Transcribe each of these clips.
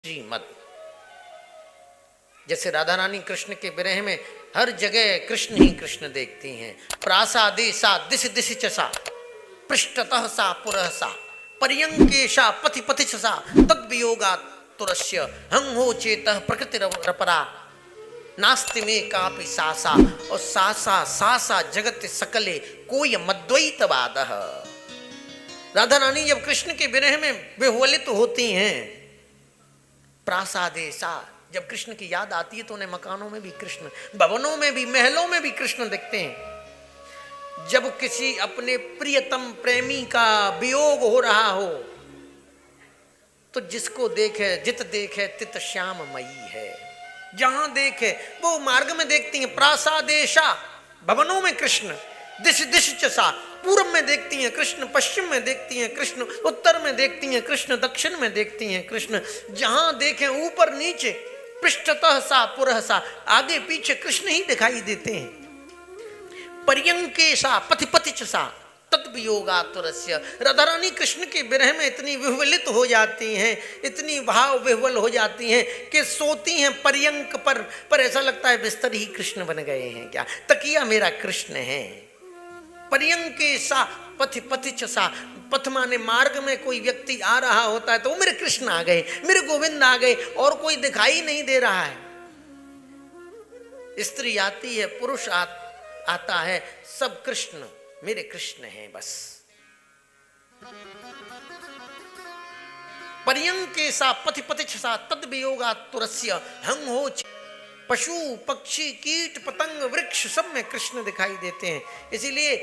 श्रीमद। जैसे राधा रानी कृष्ण के विरह में हर जगह कृष्ण ही कृष्ण देखती हैं। प्रासादे सा दिश दिश चा पृष्ठतः सा पुरः सा पर्यंकेशा पथि पथि सा तद वियोगा तुरस्य हं हो चेतः प्रकृति रपरा नास्ति में कापि सासा और सासा जगत सकले कोई मद्वैतवाद। राधा रानी जब कृष्ण के विरह में विह्वलित होती हैं, प्रासादे सा, जब कृष्ण की याद आती है तो उन्हें मकानों में भी कृष्ण, भवनों में भी, महलों में भी कृष्ण दिखते हैं। जब किसी अपने प्रियतम प्रेमी का वियोग हो रहा हो तो जिसको देखे जित देखे तित श्याममयी है। जहां देखे वो मार्ग में देखती हैं। प्रासादेशा, भवनों में कृष्ण, दिश दिश चा, पूर्व में देखती हैं कृष्ण, पश्चिम में देखती हैं कृष्ण, उत्तर में देखती हैं कृष्ण, दक्षिण में देखती हैं कृष्ण। जहां देखें ऊपर नीचे, पृष्ठतः सा पुरः सा, आगे पीछे कृष्ण ही दिखाई देते हैं। पर्यंकेशा पथि पथि च सा तद वियोगातुरस्य। राधा रानी कृष्ण के विरह में इतनी विह्वलित हो जाती हैं, इतनी भाव विह्वल हो जाती हैं कि सोती हैं पर्यंक पर ऐसा लगता है बिस्तर ही कृष्ण बन गए हैं क्या, तकिया मेरा कृष्ण है। पर्यंकेशा पथि पथि च सा, पथ माने मार्ग में कोई व्यक्ति आ रहा होता है तो मेरे कृष्ण आ गए, मेरे गोविंद आ गए, और कोई दिखाई नहीं दे रहा है। स्त्री आती है, पुरुष आता है, सब कृष्ण मेरे कृष्ण हैं बस। पर्यंकेशा पथि पथि च सा तद वियोगा तुरस्य हं हो। पशु पक्षी कीट पतंग वृक्ष सब में कृष्ण दिखाई देते हैं। इसीलिए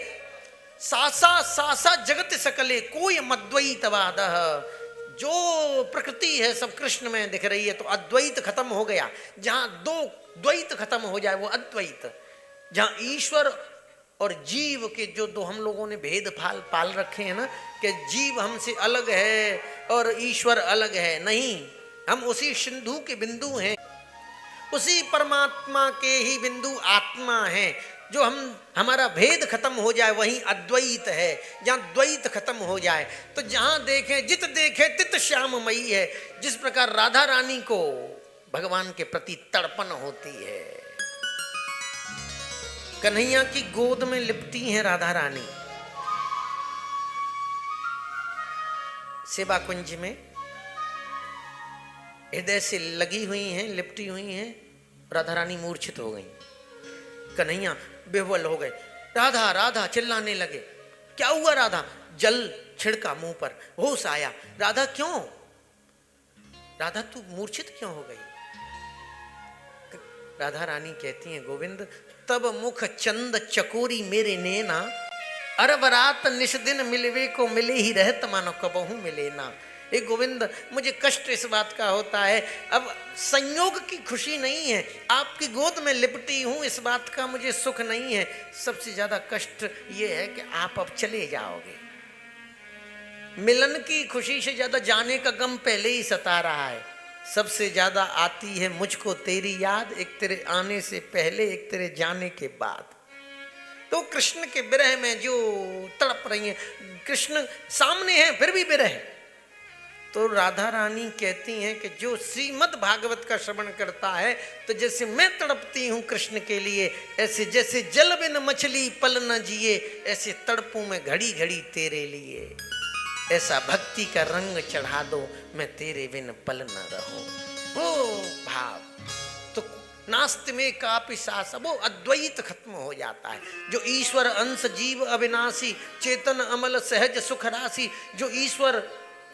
सासा जगत सकले कोई मद्वैतवाद। जो प्रकृति है सब कृष्ण में दिख रही है तो अद्वैत खत्म हो गया। जहां दो द्वैत खत्म हो जाए वो अद्वैत। जहां ईश्वर और जीव के जो दो हम लोगों ने भेद पाल रखे हैं ना, कि जीव हमसे अलग है और ईश्वर अलग है, नहीं, हम उसी सिंधु के बिंदु हैं, उसी परमात्मा के ही बिंदु आत्मा है। जो हमारा भेद खत्म हो जाए वही अद्वैत है। जहाँ द्वैत खत्म हो जाए तो जहाँ देखे जित देखे तित श्याममयी है। जिस प्रकार राधा रानी को भगवान के प्रति तड़पन होती है, कन्हैया की गोद में लिपटी हैं राधा रानी सेवा कुंज में, हृदय से लगी हुई हैं, लिपटी हुई हैं। राधा रानी मूर्छित हो गई, कन्हैया बेवल हो गए। राधा राधा चिल्लाने लगे। क्या हुआ राधा? जल छिड़का मुंह पर, होश आया। राधा क्यों? राधा तू मूर्छित क्यों हो गई? राधा रानी कहती हैं, गोविंद तब मुख चंद चकोरी मेरे नैना, अरबरात निश दिन मिलवे को मिले ही रहत मानो कबहू मिले ना। एक गोविंद मुझे कष्ट इस बात का होता है, अब संयोग की खुशी नहीं है, आपकी गोद में लिपटी हूं इस बात का मुझे सुख नहीं है। सबसे ज्यादा कष्ट ये है कि आप अब चले जाओगे। मिलन की खुशी से ज्यादा जाने का गम पहले ही सता रहा है। सबसे ज्यादा आती है मुझको तेरी याद, एक तेरे आने से पहले, एक तेरे जाने के बाद। तो कृष्ण के विरह में जो तड़प रही है, कृष्ण सामने है फिर भी विरह। तो राधा रानी कहती हैं कि जो श्रीमद् भागवत का श्रवण करता है तो जैसे मैं तड़पती हूँ कृष्ण के लिए, ऐसे जैसे जल बिन मछली पल न जिए, ऐसे तड़पूं मैं घड़ी घड़ी तेरे लिए। ऐसा भक्ति का रंग चढ़ा दो, मैं तेरे बिन पल न रहूं। वो भाव तो नास्ति में कापि सासा, वो अद्वैत खत्म हो जाता है। जो ईश्वर अंश जीव अविनाशी, चेतन अमल सहज सुख राशि, जो ईश्वर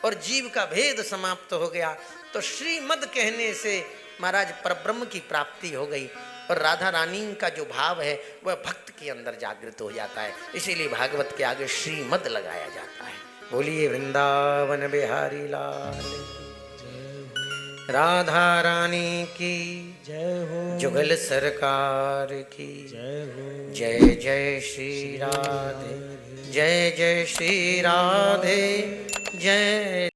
और जीव का भेद समाप्त हो गया तो श्रीमद कहने से महाराज परब्रह्म की प्राप्ति हो गई। और राधा रानी का जो भाव है वह भक्त के अंदर जागृत हो जाता है। इसीलिए भागवत के आगे श्रीमद लगाया जाता है। बोलिए वृंदावन बिहारी लाल, राधा रानी की जय हो, जुगल सरकार की जय हो। जय जय श्री राधे, जय जय श्री राधे, जय।